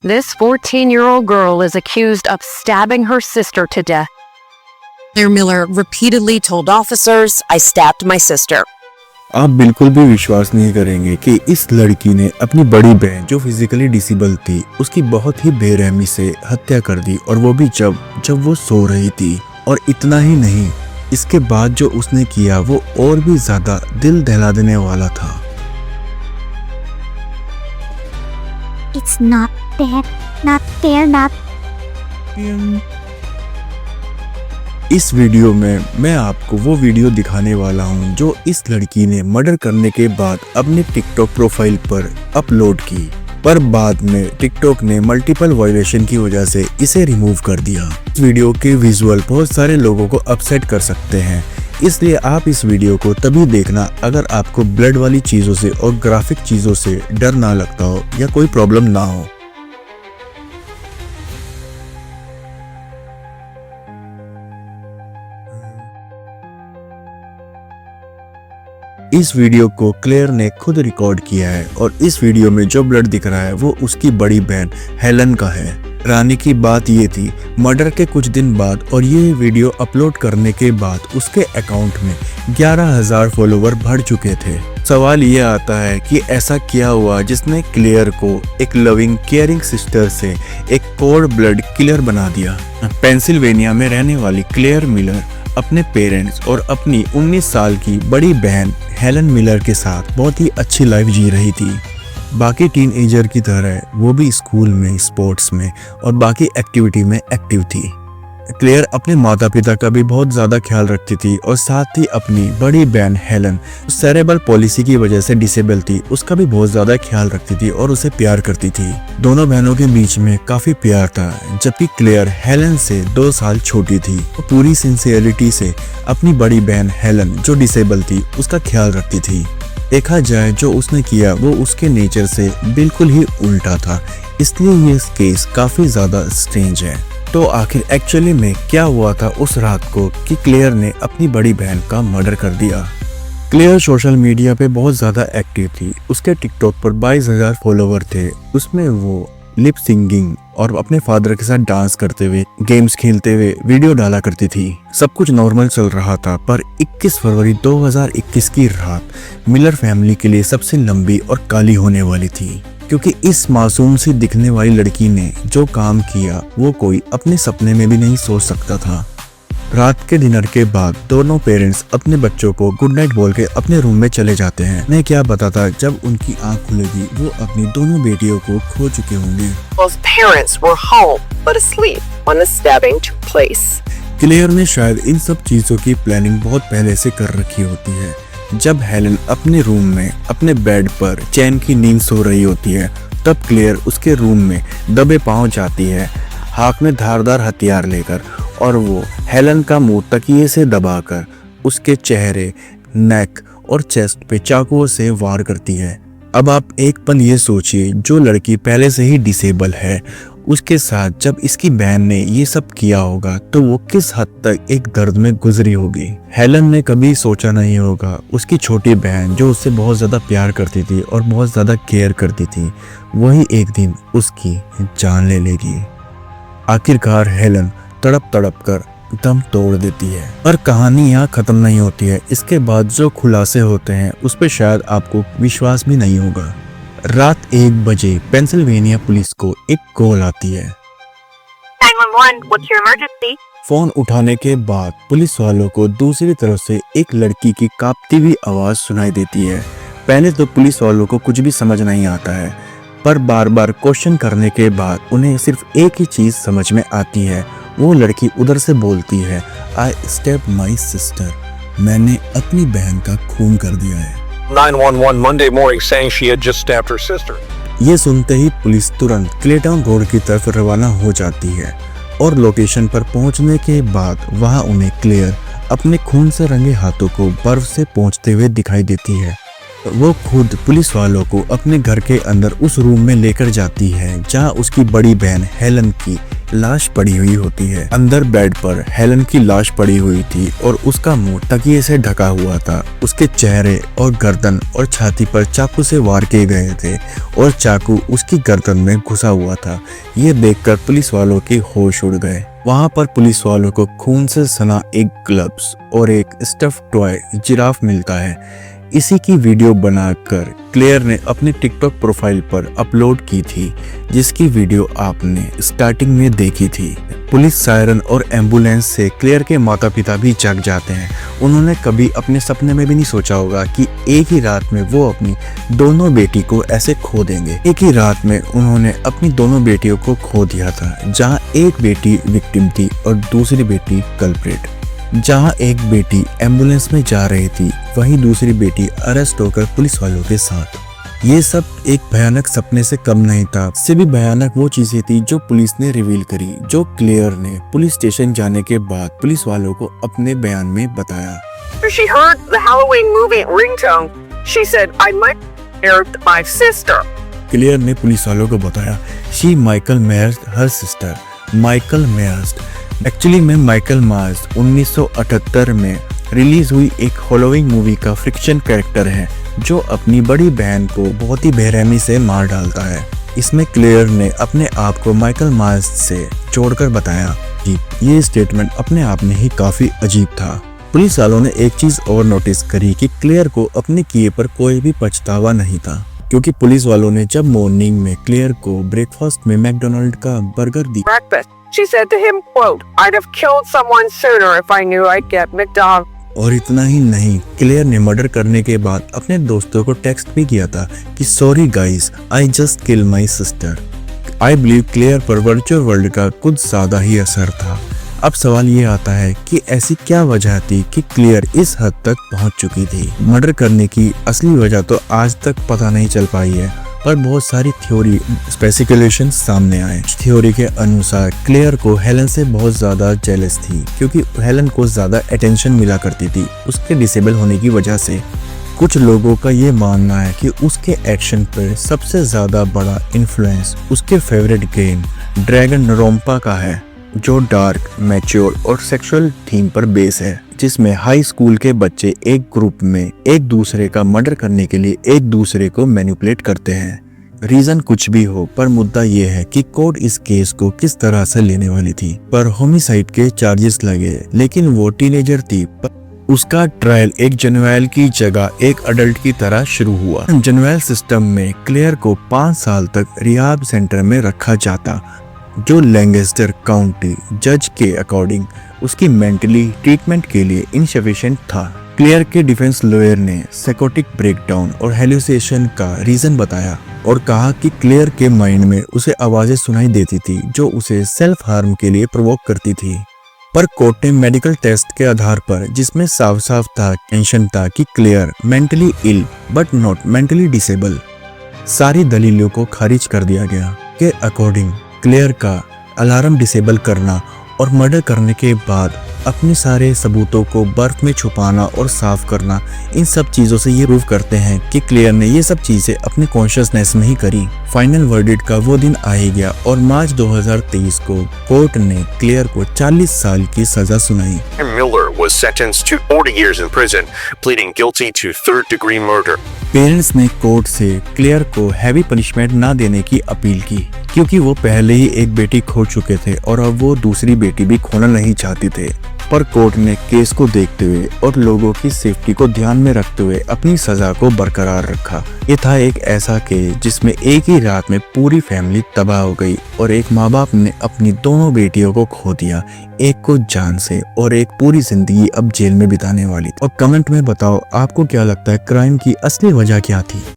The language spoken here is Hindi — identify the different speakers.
Speaker 1: This 14-year-old girl is accused of stabbing her sister to death.
Speaker 2: Claire Miller repeatedly told officers, "I stabbed my sister."
Speaker 3: आप बिल्कुल भी विश्वास नहीं करेंगे कि इस लड़की ने अपनी बड़ी बहन जो फिजिकली डिसेबल थी उसकी बहुत ही बेरहमी से हत्या कर दी, और वो भी जब वो सो रही थी। और इतना ही नहीं, इसके बाद जो उसने किया वो और भी ज्यादा दिल दहला देने वाला था।
Speaker 4: It's not there, not there, not.
Speaker 3: इस वीडियो में मैं आपको वो वीडियो दिखाने वाला हूँ जो इस लड़की ने मर्डर करने के बाद अपने टिकटॉक प्रोफाइल पर अपलोड की, पर बाद में टिकटॉक ने मल्टीपल वायलेशन की वजह से इसे रिमूव कर दिया। इस वीडियो के विजुअल बहुत सारे लोगों को अपसेट कर सकते हैं, इसलिए आप इस वीडियो को तभी देखना अगर आपको ब्लड वाली चीजों से और ग्राफिक चीजों से डर ना लगता हो या कोई प्रॉब्लम ना हो। इस वीडियो को क्लेयर ने खुद रिकॉर्ड किया है, और इस वीडियो में जो ब्लड दिख रहा है वो उसकी बड़ी बहन हेलन का है। रानी की बात ये थी, मर्डर के कुछ दिन बाद और ये वीडियो अपलोड करने के बाद उसके अकाउंट में 11,000 फॉलोवर बढ़ चुके थे। सवाल ये आता है कि ऐसा क्या हुआ जिसने क्लेयर को एक लविंग केयरिंग सिस्टर से एक कोल्ड ब्लड किलर बना दिया। पेंसिल्वेनिया में रहने वाली क्लेयर मिलर अपने पेरेंट्स और अपनी 19 साल की बड़ी बहन हेलन मिलर के साथ बहुत ही अच्छी लाइफ जी रही थी। बाकी टीनएजर की तरह वो भी स्कूल में, स्पोर्ट्स में और बाकी एक्टिविटी में एक्टिव थी। क्लेयर अपने माता पिता का भी बहुत ज़्यादा ख्याल रखती थी, और साथ ही अपनी बड़ी बहन हेलन सेरेब्रल पॉलिसी की वजह से डिसेबल थी, उसका भी बहुत ज़्यादा ख्याल रखती थी और उसे प्यार करती थी। दोनों बहनों के बीच में काफ़ी प्यार था, जबकि क्लेयर हेलन से 2 साल छोटी थी। वो पूरी सिंसियरिटी से अपनी बड़ी बहन हेलन जो डिसेबल थी उसका ख्याल रखती थी। देखा जाए जो उसने किया वो उसके नेचर से बिल्कुल ही उल्टा था, इसलिए ये केस काफ़ी ज़्यादा स्ट्रेंज है। तो आखिर एक्चुअली में क्या हुआ था उस रात को कि क्लेयर ने अपनी बड़ी बहन का मर्डर कर दिया। क्लेयर सोशल मीडिया पे बहुत ज़्यादा एक्टिव थी। उसके टिकटॉक पर 22,000 फॉलोवर थे। उसमें वो लिप सिंगिंग और अपने फादर के साथ डांस करते हुए, गेम्स खेलते हुए वीडियो डाला करती थी। सब कुछ नॉर्मल चल रहा था, पर 21 फरवरी 2021 की रात मिलर फैमिली के लिए सबसे लंबी और काली होने वाली थी, क्योंकि इस मासूम सी दिखने वाली लड़की ने जो काम किया वो कोई अपने सपने में भी नहीं सोच सकता था। रात के डिनर के बाद दोनों पेरेंट्स अपने बच्चों को गुड नाइट बोल के अपने रूम में चले जाते हैं। मैं क्या पता था जब उनकी आंख खुलेगी वो अपनी दोनों बेटियों को खो चुके होंगे।
Speaker 5: Both parents were home but asleep when the stabbing took place.
Speaker 3: Claire ने शायद इन सब चीजों की प्लानिंग बहुत पहले से कर रखी होती है। जब हेलन अपने रूम में अपने बेड पर चैन की नींद सो रही होती है, तब क्लेयर उसके रूम में दबे पांव जाती है, हाथ में धारदार हथियार लेकर, और वो हेलन का मुंह तकिए से दबाकर उसके चेहरे, नेक और चेस्ट पे चाकुओं से वार करती है। अब आप एक पल ये सोचिए, जो लड़की पहले से ही डिसेबल है उसके साथ जब इसकी बहन ने ये सब किया होगा तो वो किस हद तक एक दर्द में गुजरी होगी। हेलन ने कभी सोचा नहीं होगा उसकी छोटी बहन जो उससे बहुत ज़्यादा प्यार करती थी और बहुत ज़्यादा केयर करती थी, वही एक दिन उसकी जान ले लेगी। आखिरकार हेलन तड़प तड़प कर दम तोड़ देती है। पर कहानी यहाँ खत्म नहीं होती है। इसके बाद जो खुलासे होते हैं उस पर शायद आपको विश्वास भी नहीं होगा। रात 1 बजे पेंसिल्वेनिया पुलिस को एक कॉल आती है।
Speaker 5: 911, what's your emergency?
Speaker 3: फोन उठाने के बाद पुलिस वालों को दूसरी तरफ से एक लड़की की कांपती हुई आवाज सुनाई देती है। पहले तो पुलिस वालों को कुछ भी समझ नहीं आता है, पर बार बार क्वेश्चन करने के बाद उन्हें सिर्फ एक ही चीज समझ में आती है। वो लड़की उधर से बोलती है, आई स्टेप माई सिस्टर, मैंने अपनी बहन का खून कर दिया है।
Speaker 6: 911 Monday morning saying she had just stabbed her sister.
Speaker 3: ये सुनते ही पुलिस तुरंत क्लेटाउन रोड की तरफ रवाना हो जाती है, और लोकेशन पर पहुंचने के बाद वहां उन्हें क्लेयर अपने खून से रंगे हाथों को बर्फ से पोंछते हुए दिखाई देती है। वो खुद पुलिस वालों को अपने घर के अंदर उस रूम में लेकर जाती है जहां उसकी बड़ी बहन हेलन की लाश पड़ी हुई होती है। अंदर बेड पर हेलन की लाश पड़ी हुई थी और उसका मुंह तकिए से ढका हुआ था। उसके चेहरे और गर्दन और छाती पर चाकू से वार किए गए थे और चाकू उसकी गर्दन में घुसा हुआ था। ये देखकर पुलिस वालों के होश उड़ गए। वहां पर पुलिस वालों को खून से सना एक ग्लव्स और एक स्टफ टॉय जिराफ मिलता है। इसी की वीडियो बनाकर क्लेयर ने अपने टिकटॉक प्रोफाइल पर अपलोड की थी, जिसकी वीडियो आपने स्टार्टिंग में देखी थी। पुलिस सायरन और एम्बुलेंस से क्लेयर के माता पिता भी जाग जाते हैं। उन्होंने कभी अपने सपने में भी नहीं सोचा होगा कि एक ही रात में वो अपनी दोनों बेटी को ऐसे खो देंगे। एक ही रात में उन्होंने अपनी दोनों बेटियों को खो दिया था, जहां एक बेटी विक्टिम थी और दूसरी बेटी कल्प्रिट। जहां एक बेटी एम्बुलेंस में जा रही थी, वहीं दूसरी बेटी अरेस्ट होकर पुलिस वालों के साथ। ये सब एक भयानक सपने से कम नहीं था। इससे भी भयानक वो चीजें थी जो पुलिस ने रिवील करी, जो क्लेयर ने पुलिस स्टेशन जाने के बाद पुलिस वालों को अपने बयान में बताया।
Speaker 5: She heard the Halloween movie ringtone. She said, I might marry my sister.
Speaker 3: Claire ने पुलिस वालों को बताया, she Michael Myers her sister. Michael Myers actually में माइकल मार्स 1978 में रिलीज हुई एक हैलोवीन मूवी का फिक्शन कैरेक्टर है, जो अपनी बड़ी बहन को बहुत ही बेरहमी से मार डालता है। इसमें क्लेयर ने अपने आप को माइकल मार्स से जोड़कर बताया कि ये स्टेटमेंट अपने आप में ही काफी अजीब था। पुलिस वालों ने एक चीज और नोटिस करी कि क्लेयर को अपने किए पर कोई भी पछतावा नहीं था, क्योंकि पुलिस वालों ने जब मॉर्निंग में क्लेयर को ब्रेकफास्ट में मैकडोनाल्ड का बर्गर दिया,
Speaker 5: Breakfast. She said to him, quote, I'd have killed someone sooner if I knew I'd get McDonald's.
Speaker 3: और इतना ही नहीं, क्लेयर ने मर्डर करने के बाद अपने दोस्तों को टेक्स्ट भी किया था कि sorry guys, I just kill my sister. I believe Claire पर वर्चुअल वर्ल्ड का कुछ ज्यादा ही असर था। अब सवाल ये आता है कि ऐसी क्या वजह थी कि क्लेयर इस हद तक पहुंच चुकी थी। मर्डर करने की असली वजह तो आज तक पता नहीं चल पाई है, पर बहुत सारी थ्योरी स्पेसिकुलेशन सामने आए। थ्योरी के अनुसार क्लेयर को हेलन से बहुत ज्यादा जेलस थी, क्योंकि हेलन को ज्यादा अटेंशन मिला करती थी उसके डिसेबल होने की वजह से। कुछ लोगों का ये मानना है कि उसके एक्शन पर सबसे ज्यादा बड़ा इन्फ्लुएंस उसके फेवरेट गेम ड्रैगन रोम्पा का है, जो डार्क, मैच्योर और सेक्सुअल थीम पर बेस है, जिसमें हाई स्कूल के बच्चे एक ग्रुप में एक दूसरे का मर्डर करने के लिए एक दूसरे को मैनिपुलेट करते हैं। रीजन कुछ भी हो, पर मुद्दा ये है कि कोर्ट इस केस को किस तरह से लेने वाली थी। पर होमिसाइड के चार्जेस लगे, लेकिन वो टीनेजर थी। उसका ट्रायल एक जनवेल की जगह एक अडल्ट की तरह शुरू हुआ। जनवेल सिस्टम में क्लेयर को 5 साल तक रिहाब सेंटर में रखा जाता, जो लैंकेस्टर काउंटी जज के अकॉर्डिंग उसकी मेंटली ट्रीटमेंट के लिए इनसफिशिएंट था। क्लेयर के डिफेंस लॉयर ने साइकोटिक ब्रेकडाउन और हेलुसिनेशन का रीजन बताया और कहा कि क्लेयर के माइंड में उसे आवाजें सुनाई देती थी जो उसे सेल्फ हार्म के लिए प्रोवोक करती थी। पर कोर्ट ने मेडिकल टेस्ट के आधार पर, जिसमें साफ साफ था टेंशन था कि Claire mentally ill but not mentally disable, सारी दलीलों को खारिज कर दिया गया। के अकॉर्डिंग क्लेयर का अलार्म डिसेबल करना और मर्डर करने के बाद अपने सारे सबूतों को बर्फ में छुपाना और साफ करना, इन सब चीजों से ये प्रूव करते हैं कि क्लेयर ने ये सब चीजें अपने कॉन्शियसनेस में ही करी। फाइनल वर्डिक्ट का वो दिन आ ही गया और मार्च 2023 को कोर्ट ने क्लेयर को 40 साल की सजा सुनाई।
Speaker 6: Miller was sentenced to 40 years in prison, pleading guilty to third-degree murder.
Speaker 3: Parents ने कोर्ट से क्लेयर को हैवी पनिशमेंट ना देने की अपील की, क्योंकि वो पहले ही एक बेटी खो चुके थे और अब वो दूसरी बेटी भी खोना नहीं चाहते थे। पर कोर्ट ने केस को देखते हुए और लोगों की सेफ्टी को ध्यान में रखते हुए अपनी सजा को बरकरार रखा। ये था एक ऐसा केस जिसमें एक ही रात में पूरी फैमिली तबाह हो गई और एक माँ बाप ने अपनी दोनों बेटियों को खो दिया, एक को जान से और एक पूरी जिंदगी अब जेल में बिताने वाली। और कमेंट में बताओ आपको क्या लगता है क्राइम की असली वजह क्या थी।